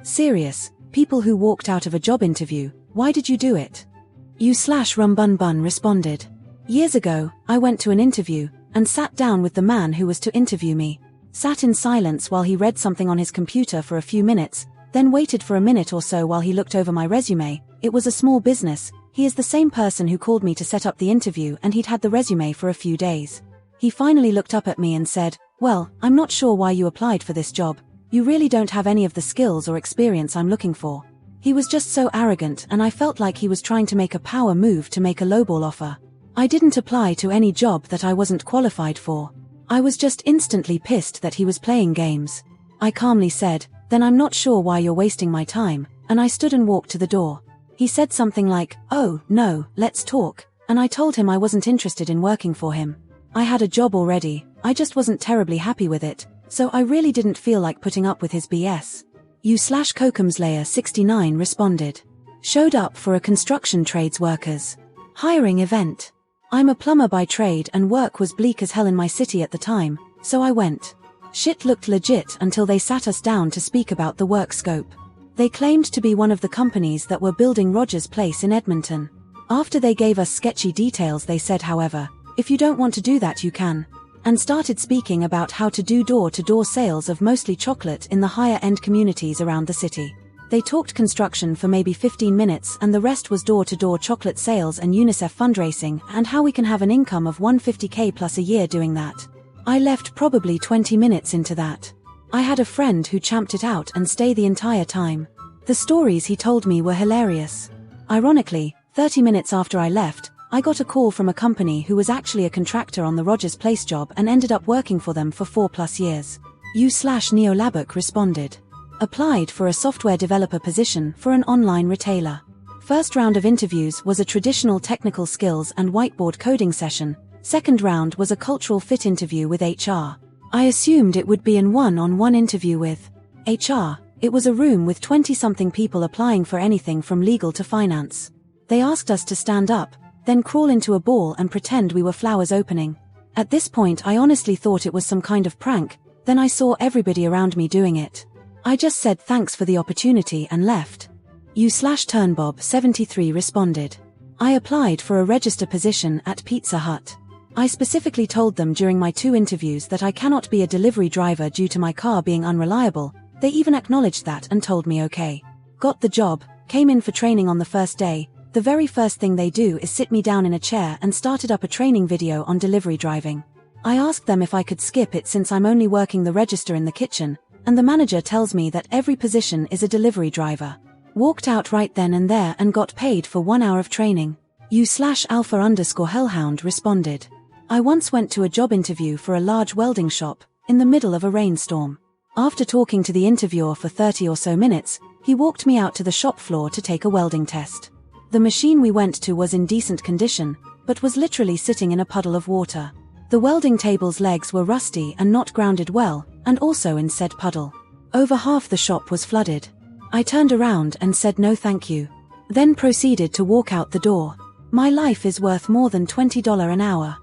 Serious, people who walked out of a job interview, why did you do it? You/rumbunbun responded. Years ago, I went to an interview, and sat down with the man who was to interview me. Sat in silence while he read something on his computer for a few minutes, then waited for a minute or so while he looked over my resume. It was a small business. He is the same person who called me to set up the interview, and he'd had the resume for a few days. He finally looked up at me and said, "Well, I'm not sure why you applied for this job. You really don't have any of the skills or experience I'm looking for." He was just so arrogant, and I felt like he was trying to make a power move to make a lowball offer. I didn't apply to any job that I wasn't qualified for. I was just instantly pissed that he was playing games. I calmly said, "Then I'm not sure why you're wasting my time," and I stood and walked to the door. He said something like, "Oh, no, let's talk," and I told him I wasn't interested in working for him. I had a job already, I just wasn't terribly happy with it, so I really didn't feel like putting up with his BS. You/Kokumslayer69 responded. Showed up for a construction trades workers hiring event. I'm a plumber by trade and work was bleak as hell in my city at the time, so I went. Shit looked legit until they sat us down to speak about the work scope. They claimed to be one of the companies that were building Rogers Place in Edmonton. After they gave us sketchy details, they said, however, "If you don't want to do that, you can," and started speaking about how to do door-to-door sales of mostly chocolate in the higher-end communities around the city. They talked construction for maybe 15 minutes and the rest was door-to-door chocolate sales and UNICEF fundraising and how we can have an income of $150K plus a year doing that. I left probably 20 minutes into that. I had a friend who champed it out and stayed the entire time. The stories he told me were hilarious. Ironically, 30 minutes after I left, I got a call from a company who was actually a contractor on the Rogers Place job and ended up working for them for 4+ years. You/Neolabuk responded. Applied for a software developer position for an online retailer. First round of interviews was a traditional technical skills and whiteboard coding session. Second round was a cultural fit interview with HR. I assumed it would be an one-on-one interview with HR. It was a room with 20-something people applying for anything from legal to finance. They asked us to stand up, then crawl into a ball and pretend we were flowers opening. At this point I honestly thought it was some kind of prank, then I saw everybody around me doing it. I just said thanks for the opportunity and left. You/Turnbob73 responded. I applied for a register position at Pizza Hut. I specifically told them during my 2 interviews that I cannot be a delivery driver due to my car being unreliable. They even acknowledged that and told me okay. Got the job, came in for training on the first day. The very first thing they do is sit me down in a chair and started up a training video on delivery driving. I asked them if I could skip it since I'm only working the register in the kitchen, and the manager tells me that every position is a delivery driver. Walked out right then and there and got paid for 1 hour of training. You/Alpha_Hellhound responded. I once went to a job interview for a large welding shop, in the middle of a rainstorm. After talking to the interviewer for 30 or so minutes, he walked me out to the shop floor to take a welding test. The machine we went to was in decent condition, but was literally sitting in a puddle of water. The welding table's legs were rusty and not grounded well, and also in said puddle. Over half the shop was flooded. I turned around and said no thank you. Then proceeded to walk out the door. My life is worth more than $20 an hour.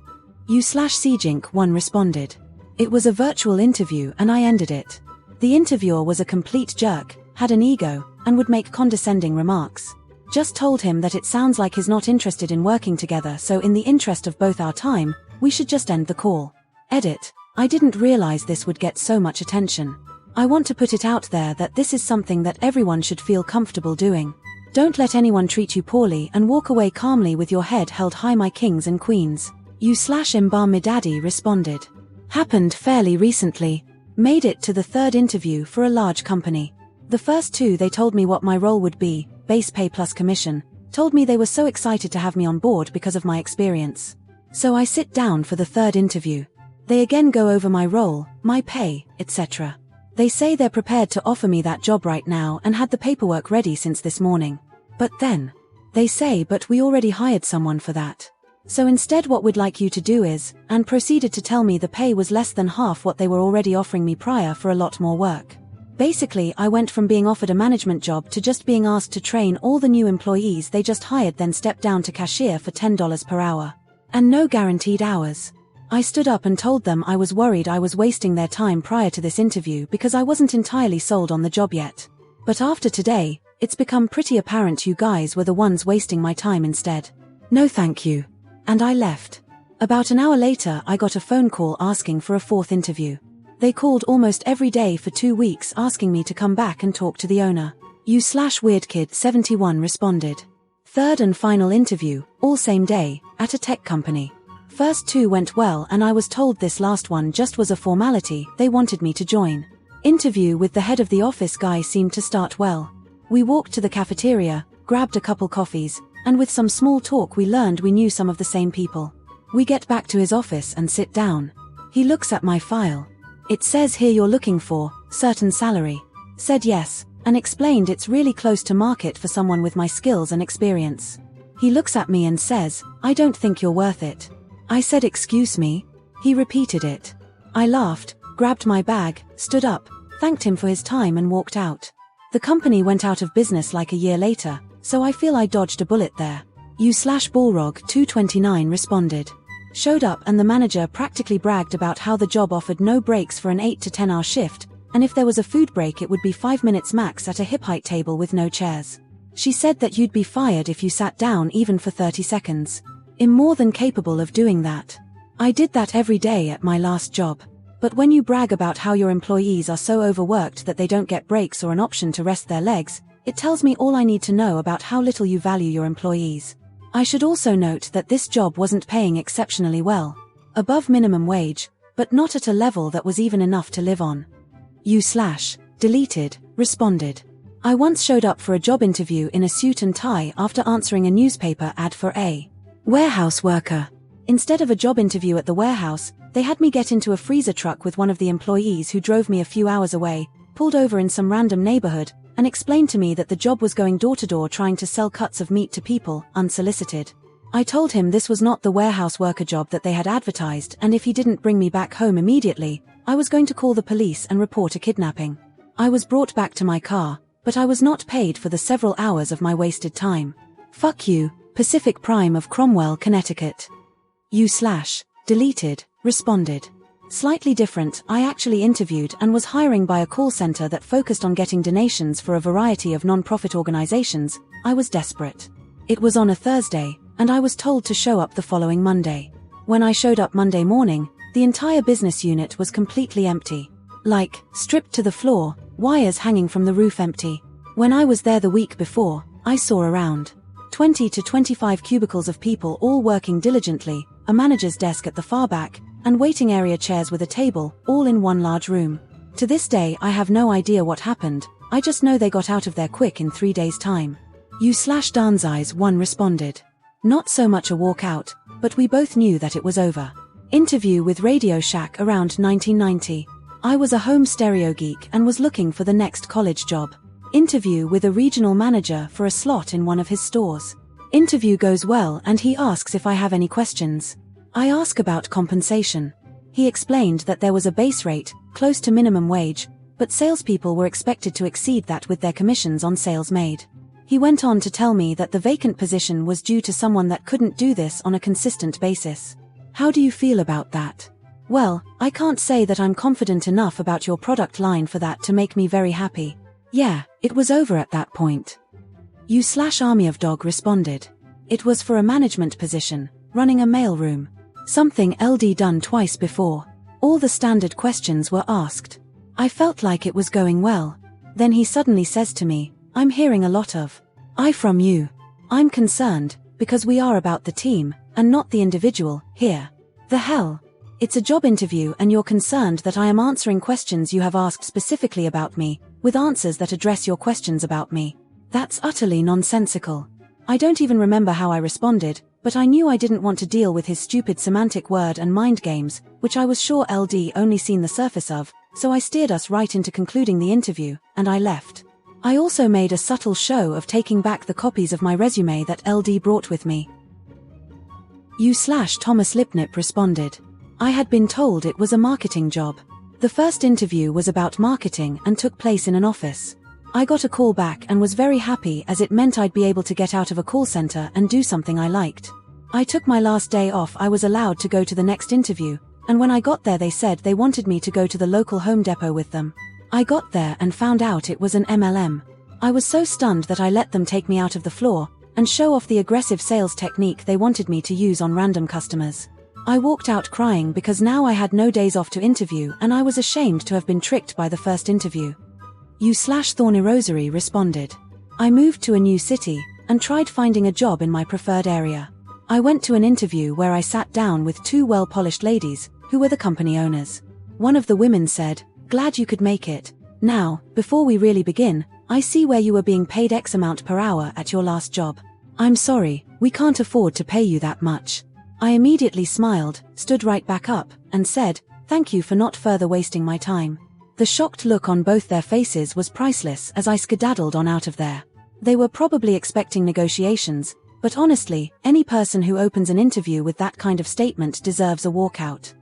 You/Seejink1 responded. It was a virtual interview and I ended it. The interviewer was a complete jerk, had an ego, and would make condescending remarks. Just told him that it sounds like he's not interested in working together, so in the interest of both our time, we should just end the call. Edit. I didn't realize this would get so much attention. I want to put it out there that this is something that everyone should feel comfortable doing. Don't let anyone treat you poorly and walk away calmly with your head held high, my kings and queens. You/Imbarmidaddy responded. Happened fairly recently. Made it to the 3rd interview for a large company. The first 2 they told me what my role would be, base pay plus commission, told me they were so excited to have me on board because of my experience. So I sit down for the 3rd interview. They again go over my role, my pay, etc. They say they're prepared to offer me that job right now and had the paperwork ready since this morning. But then, they say, but we already hired someone for that. So instead what we'd like you to do is, and proceeded to tell me the pay was less than half what they were already offering me prior for a lot more work. Basically, I went from being offered a management job to just being asked to train all the new employees they just hired, then stepped down to cashier for $10 per hour. And no guaranteed hours. I stood up and told them I was worried I was wasting their time prior to this interview because I wasn't entirely sold on the job yet. But after today, it's become pretty apparent you guys were the ones wasting my time instead. No thank you. And I left. About an hour later I got a phone call asking for a fourth interview. They called almost every day for 2 weeks asking me to come back and talk to the owner. You/WeirdKid71 responded. Third and final interview, all same day, at a tech company. First 2 went well and I was told this last one just was a formality, they wanted me to join. Interview with the head of the office guy seemed to start well. We walked to the cafeteria, grabbed a couple coffees, and with some small talk we learned we knew some of the same people. We get back to his office and sit down. He looks at my file. It says here you're looking for certain salary. Said yes, and explained it's really close to market for someone with my skills and experience. He looks at me and says, I don't think you're worth it. I said excuse me? He repeated it. I laughed, grabbed my bag, stood up, thanked him for his time and walked out. The company went out of business like a year later, so I feel I dodged a bullet there. You/Bullrog229 responded. Showed up and the manager practically bragged about how the job offered no breaks for an 8 to 10 hour shift, and if there was a food break it would be 5 minutes max at a hip height table with no chairs. She said that you'd be fired if you sat down even for 30 seconds. I'm more than capable of doing that. I did that every day at my last job. But when you brag about how your employees are so overworked that they don't get breaks or an option to rest their legs, it tells me all I need to know about how little you value your employees. I should also note that this job wasn't paying exceptionally well. Above minimum wage, but not at a level that was even enough to live on. You/deleted responded. I once showed up for a job interview in a suit and tie after answering a newspaper ad for a warehouse worker. Instead of a job interview at the warehouse, they had me get into a freezer truck with one of the employees who drove me a few hours away, pulled over in some random neighborhood, and explained to me that the job was going door to door trying to sell cuts of meat to people, unsolicited. I told him this was not the warehouse worker job that they had advertised, and if he didn't bring me back home immediately, I was going to call the police and report a kidnapping. I was brought back to my car, but I was not paid for the several hours of my wasted time. Fuck you, Pacific Prime of Cromwell, Connecticut. You/deleted responded. Slightly different, I actually interviewed and was hiring by a call center that focused on getting donations for a variety of non-profit organizations. I was desperate. It was on a Thursday, and I was told to show up the following Monday. When I showed up Monday morning, the entire business unit was completely empty. Like, stripped to the floor, wires hanging from the roof empty. When I was there the week before, I saw around 20 to 25 cubicles of people all working diligently, a manager's desk at the far back, and waiting area chairs with a table, all in one large room. To this day I have no idea what happened, I just know they got out of there quick in 3 days' time. You/Danzeyes1 responded. Not so much a walkout, but we both knew that it was over. Interview with Radio Shack around 1990. I was a home stereo geek and was looking for the next college job. Interview with a regional manager for a slot in one of his stores. Interview goes well and he asks if I have any questions. I ask about compensation. He explained that there was a base rate, close to minimum wage, but salespeople were expected to exceed that with their commissions on sales made. He went on to tell me that the vacant position was due to someone that couldn't do this on a consistent basis. How do you feel about that? Well, I can't say that I'm confident enough about your product line for that to make me very happy. Yeah, it was over at that point. You/Army of Dog responded. It was for a management position, running a mailroom. Something LD done twice before. All the standard questions were asked. I felt like it was going well. Then he suddenly says to me, I'm hearing a lot of I from you. I'm concerned, because we are about the team, and not the individual, here. The hell? It's a job interview and you're concerned that I am answering questions you have asked specifically about me, with answers that address your questions about me. That's utterly nonsensical. I don't even remember how I responded, but I knew I didn't want to deal with his stupid semantic word and mind games, which I was sure LD only seen the surface of, so I steered us right into concluding the interview, and I left. I also made a subtle show of taking back the copies of my resume that LD brought with me. You/Thomas Lipnip responded. I had been told it was a marketing job. The first interview was about marketing and took place in an office. I got a call back and was very happy as it meant I'd be able to get out of a call center and do something I liked. I took my last day off. I was allowed to go to the next interview, and when I got there they said they wanted me to go to the local Home Depot with them. I got there and found out it was an MLM. I was so stunned that I let them take me out of the floor and show off the aggressive sales technique they wanted me to use on random customers. I walked out crying because now I had no days off to interview and I was ashamed to have been tricked by the first interview. /Thorny Rosary responded. I moved to a new city and tried finding a job in my preferred area. I went to an interview where I sat down with two well-polished ladies who were the company owners. One of the women said, "Glad you could make it. Now, before we really begin, I see where you were being paid X amount per hour at your last job. I'm sorry, we can't afford to pay you that much." I immediately smiled, stood right back up, and said, "Thank you for not further wasting my time." The shocked look on both their faces was priceless as I skedaddled on out of there. They were probably expecting negotiations, but honestly, any person who opens an interview with that kind of statement deserves a walkout.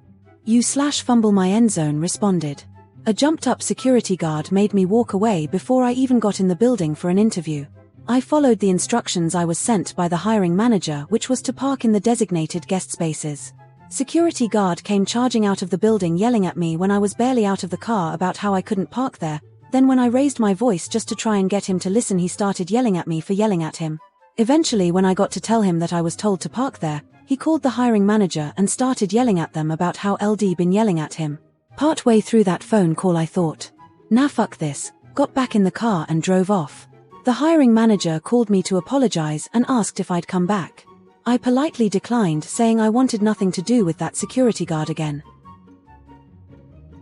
/Fumble my end zone responded. A jumped-up security guard made me walk away before I even got in the building for an interview. I followed the instructions I was sent by the hiring manager, which was to park in the designated guest spaces. Security guard came charging out of the building yelling at me when I was barely out of the car about how I couldn't park there. Then when I raised my voice just to try and get him to listen, he started yelling at me for yelling at him. Eventually, when I got to tell him that I was told to park there, he called the hiring manager and started yelling at them about how LD been yelling at him. Partway through that phone call I thought, nah, fuck this, got back in the car and drove off. The hiring manager called me to apologize and asked if I'd come back. I politely declined, saying I wanted nothing to do with that security guard again.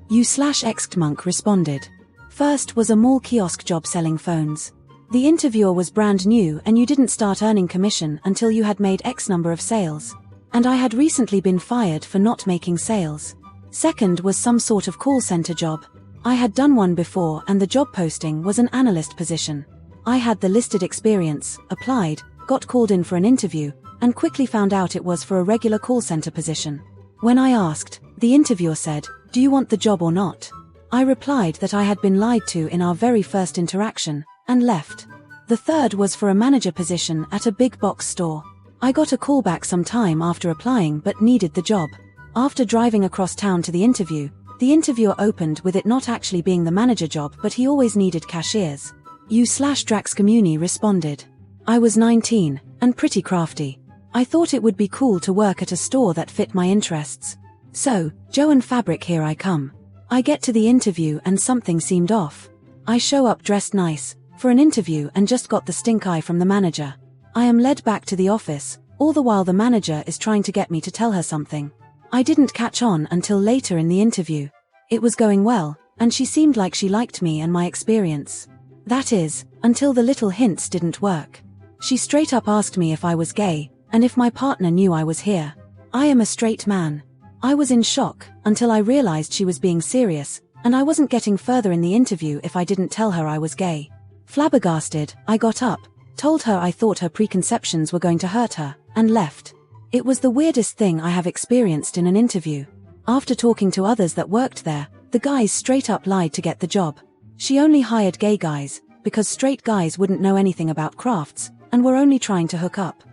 /Xmonk responded. First was a mall kiosk job selling phones. The interviewer was brand new and you didn't start earning commission until you had made X number of sales. And I had recently been fired for not making sales. Second was some sort of call center job. I had done one before and the job posting was an analyst position. I had the listed experience, applied, got called in for an interview, and quickly found out it was for a regular call center position. When I asked, the interviewer said, "Do you want the job or not?" I replied that I had been lied to in our very first interaction, and left. The third was for a manager position at a big box store. I got a call back some time after applying but needed the job. After driving across town to the interviewer opened with it not actually being the manager job, but he always needed cashiers. /Draxcommuni responded. I was 19, and pretty crafty. I thought it would be cool to work at a store that fit my interests. So, Joe and Fabric, here I come. I get to the interview and something seemed off. I show up dressed nice, for an interview, and just got the stink eye from the manager. I am led back to the office, all the while the manager is trying to get me to tell her something. I didn't catch on until later in the interview. It was going well, and she seemed like she liked me and my experience. That is, until the little hints didn't work. She straight up asked me if I was gay, and if my partner knew I was here. I am a straight man. I was in shock, until I realized she was being serious, and I wasn't getting further in the interview if I didn't tell her I was gay. Flabbergasted, I got up, told her I thought her preconceptions were going to hurt her, and left. It was the weirdest thing I have experienced in an interview. After talking to others that worked there, the guys straight up lied to get the job. She only hired gay guys, because straight guys wouldn't know anything about crafts, and were only trying to hook up.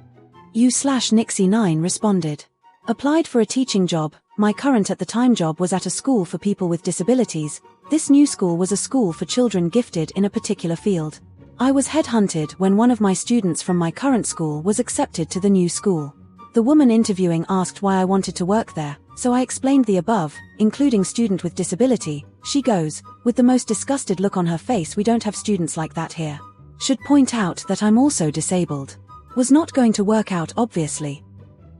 /Nixie9 responded. Applied for a teaching job. My current at the time job was at a school for people with disabilities. This new school was a school for children gifted in a particular field. I was headhunted when one of my students from my current school was accepted to the new school. The woman interviewing asked why I wanted to work there, so I explained the above, including student with disability. She goes, with the most disgusted look on her face, "We don't have students like that here." Should point out that I'm also disabled. Was not going to work out, obviously.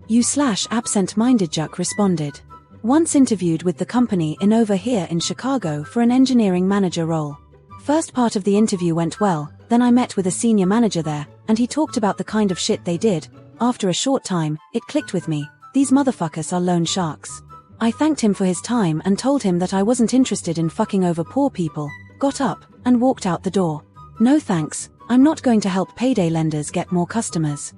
/absent-minded Juck responded. Once interviewed with the company in over here in Chicago for an engineering manager role. First part of the interview went well, then I met with a senior manager there, and he talked about the kind of shit they did. After a short time, it clicked with me. These motherfuckers are loan sharks. I thanked him for his time and told him that I wasn't interested in fucking over poor people, got up, and walked out the door. No thanks, I'm not going to help payday lenders get more customers.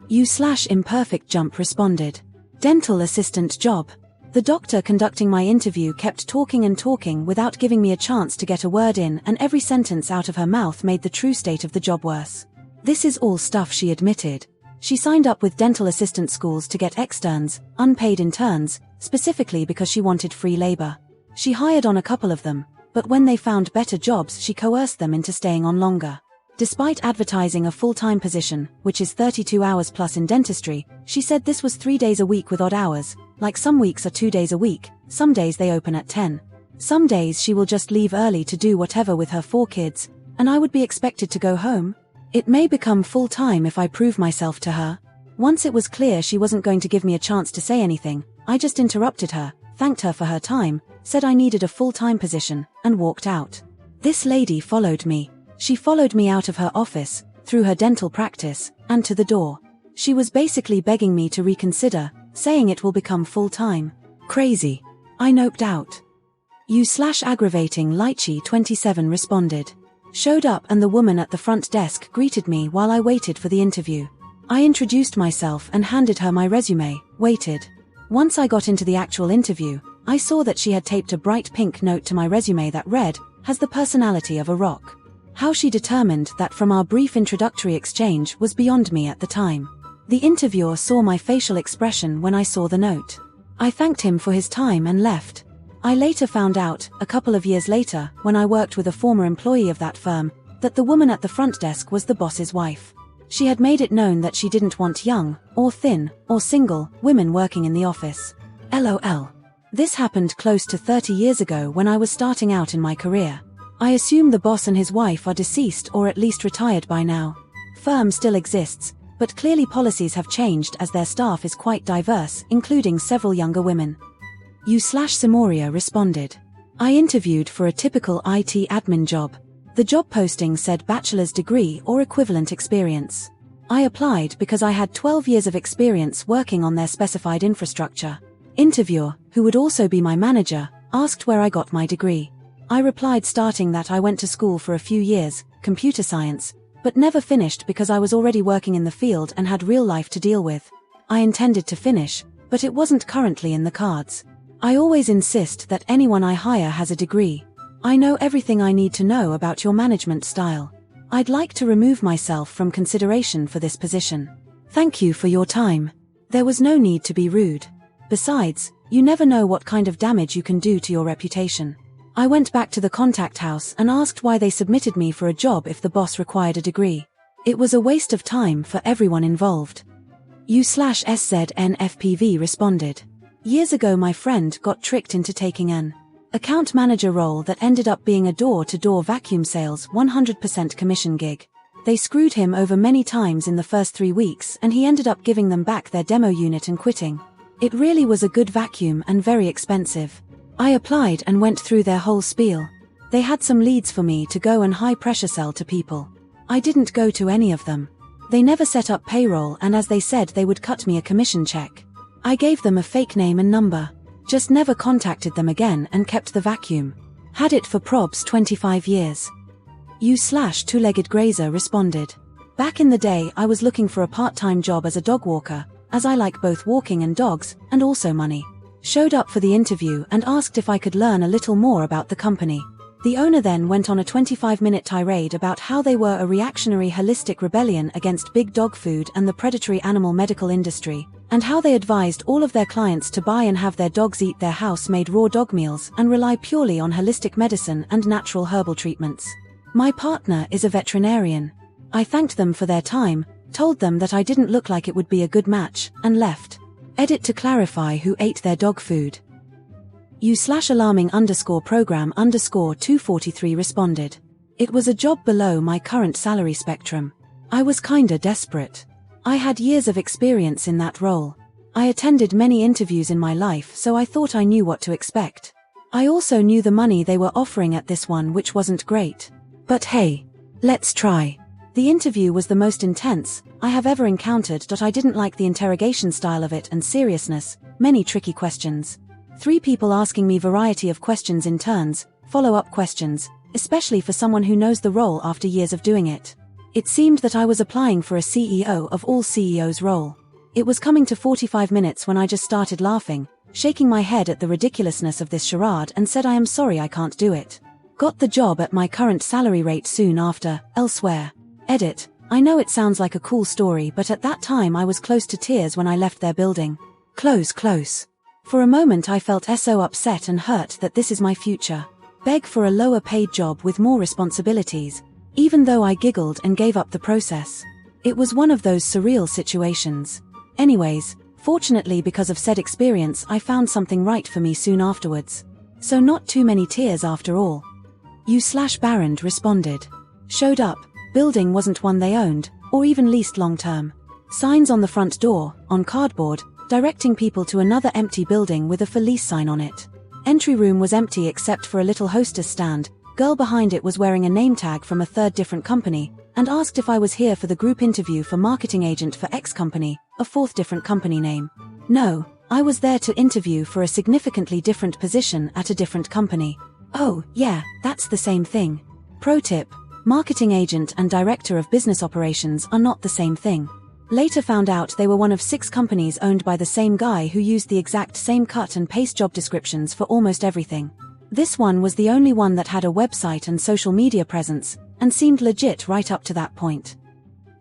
/imperfect jump responded. Dental assistant job. The doctor conducting my interview kept talking and talking without giving me a chance to get a word in, and every sentence out of her mouth made the true state of the job worse. This is all stuff she admitted. She signed up with dental assistant schools to get externs, unpaid interns, specifically because she wanted free labor. She hired on a couple of them, but when they found better jobs she coerced them into staying on longer. Despite advertising a full-time position, which is 32 hours plus in dentistry, she said this was 3 days a week with odd hours, like some weeks are 2 days a week, some days they open at 10. Some days she will just leave early to do whatever with her 4 kids, and I would be expected to go home? It may become full-time if I prove myself to her. Once it was clear she wasn't going to give me a chance to say anything, I just interrupted her, thanked her for her time, said I needed a full-time position, and walked out. This lady followed me. She followed me out of her office, through her dental practice, and to the door. She was basically begging me to reconsider, saying it will become full-time. Crazy. I noped out. You/aggravating Lychee 27 responded. Showed up and the woman at the front desk greeted me while I waited for the interview. I introduced myself and handed her my resume, waited. Once I got into the actual interview, I saw that she had taped a bright pink note to my resume that read, "Has the personality of a rock." How she determined that from our brief introductory exchange was beyond me at the time. The interviewer saw my facial expression when I saw the note. I thanked him for his time and left. I later found out, a couple of years later, when I worked with a former employee of that firm, that the woman at the front desk was the boss's wife. She had made it known that she didn't want young, or thin, or single, women working in the office. LOL. This happened close to 30 years ago when I was starting out in my career. I assume the boss and his wife are deceased or at least retired by now. Firm still exists, but clearly policies have changed as their staff is quite diverse, including several younger women. You/Simoria responded. I interviewed for a typical IT admin job. The job posting said bachelor's degree or equivalent experience. I applied because I had 12 years of experience working on their specified infrastructure. Interviewer, who would also be my manager, asked where I got my degree. I replied starting that I went to school for a few years, computer science, but never finished because I was already working in the field and had real life to deal with. I intended to finish, but it wasn't currently in the cards. I always insist that anyone I hire has a degree. I know everything I need to know about your management style. I'd like to remove myself from consideration for this position. Thank you for your time. There was no need to be rude. Besides, you never know what kind of damage you can do to your reputation. I went back to the contact house and asked why they submitted me for a job if the boss required a degree. It was a waste of time for everyone involved. You/SZNFPV responded. Years ago my friend got tricked into taking an account manager role that ended up being a door-to-door vacuum sales 100% commission gig. They screwed him over many times in the first 3 weeks and he ended up giving them back their demo unit and quitting. It really was a good vacuum and very expensive. I applied and went through their whole spiel. They had some leads for me to go and high pressure sell to people. I didn't go to any of them. They never set up payroll and as they said they would cut me a commission check. I gave them a fake name and number. Just never contacted them again and kept the vacuum. Had it for probs 25 years. You/two-legged grazer responded. Back in the day I was looking for a part-time job as a dog walker, as I like both walking and dogs, and also money. Showed up for the interview and asked if I could learn a little more about the company. The owner then went on a 25-minute tirade about how they were a reactionary holistic rebellion against big dog food and the predatory animal medical industry, and how they advised all of their clients to buy and have their dogs eat their house-made raw dog meals and rely purely on holistic medicine and natural herbal treatments. My partner is a veterinarian. I thanked them for their time, told them that I didn't look like it would be a good match, and left. Edit to clarify who ate their dog food. You/alarming_program_243 responded. It was a job below my current salary spectrum. I was kinda desperate. I had years of experience in that role. I attended many interviews in my life so I thought I knew what to expect. I also knew the money they were offering at this one which wasn't great. But hey, let's try. The interview was the most intense I have ever encountered. I didn't like the interrogation style of it and seriousness, many tricky questions. 3 people asking me variety of questions in turns, follow-up questions, especially for someone who knows the role after years of doing it. It seemed that I was applying for a CEO of all CEOs role. It was coming to 45 minutes when I just started laughing, shaking my head at the ridiculousness of this charade and said I am sorry I can't do it. Got the job at my current salary rate soon after, elsewhere. Edit. I know it sounds like a cool story but at that time I was close to tears when I left their building. Close. For a moment I felt so upset and hurt that this is my future. Beg for a lower paid job with more responsibilities, even though I giggled and gave up the process. It was one of those surreal situations. Anyways, fortunately because of said experience I found something right for me soon afterwards. So not too many tears after all. U/Barrand responded. Showed up, building wasn't one they owned, or even leased long term. Signs on the front door, on cardboard, directing people to another empty building with a for lease sign on it. Entry room was empty except for a little hostess stand. Girl behind it was wearing a name tag from a third different company, and asked if I was here for the group interview for marketing agent for X company, a fourth different company name. No, I was there to interview for a significantly different position at a different company. Oh, yeah, that's the same thing. Pro tip: marketing agent and director of business operations are not the same thing. Later found out they were one of 6 companies owned by the same guy who used the exact same cut and paste job descriptions for almost everything. This one was the only one that had a website and social media presence, and seemed legit right up to that point.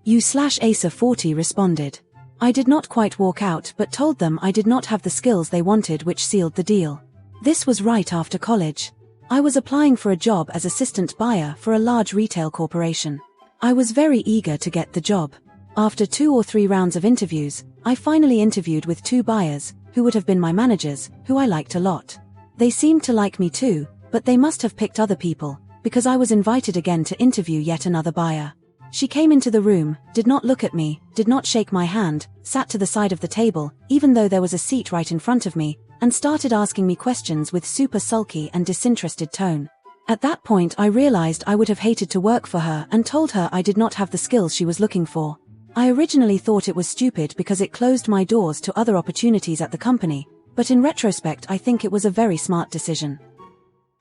U/Acer40 responded. I did not quite walk out but told them I did not have the skills they wanted, which sealed the deal. This was right after college. I was applying for a job as assistant buyer for a large retail corporation. I was very eager to get the job. After 2 or 3 rounds of interviews, I finally interviewed with 2 buyers, who would have been my managers, who I liked a lot. They seemed to like me too, but they must have picked other people, because I was invited again to interview yet another buyer. She came into the room, did not look at me, did not shake my hand, sat to the side of the table, even though there was a seat right in front of me, and started asking me questions with super sulky and disinterested tone. At that point I realized I would have hated to work for her and told her I did not have the skills she was looking for. I originally thought it was stupid because it closed my doors to other opportunities at the company, but in retrospect I think it was a very smart decision.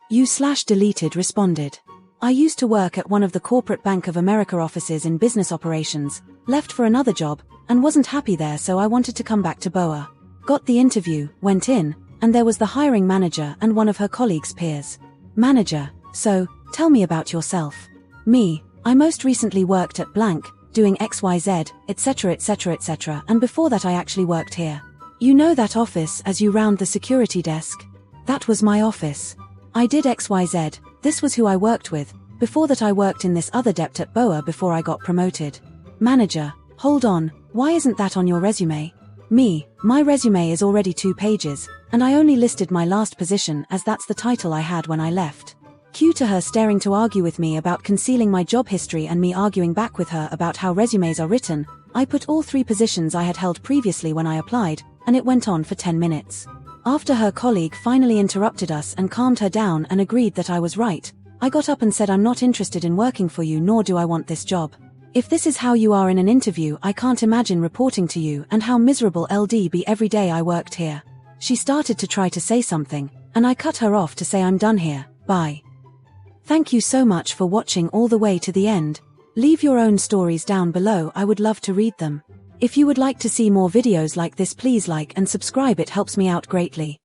U/Deleted responded. I used to work at one of the corporate Bank of America offices in business operations, left for another job, and wasn't happy there, so I wanted to come back to BOA. Got the interview, went in, and there was the hiring manager and one of her colleagues' peers. Manager: so, tell me about yourself. Me: I most recently worked at blank, doing XYZ, etc etc etc, and before that I actually worked here. You know that office as you round the security desk? That was my office. I did XYZ, this was who I worked with. Before that I worked in this other dept at BOA before I got promoted. Manager: hold on, why isn't that on your resume? Me: my resume is already 2 pages, and I only listed my last position as that's the title I had when I left. Cue to her staring to argue with me about concealing my job history and me arguing back with her about how resumes are written. I put all 3 positions I had held previously when I applied, and it went on for 10 minutes. After her colleague finally interrupted us and calmed her down and agreed that I was right, I got up and said, I'm not interested in working for you, nor do I want this job. If this is how you are in an interview, I can't imagine reporting to you and how miserable LD be every day I worked here. She started to try to say something, and I cut her off to say I'm done here, bye. Thank you so much for watching all the way to the end. Leave your own stories down below, I would love to read them. If you would like to see more videos like this, please like and subscribe, it helps me out greatly.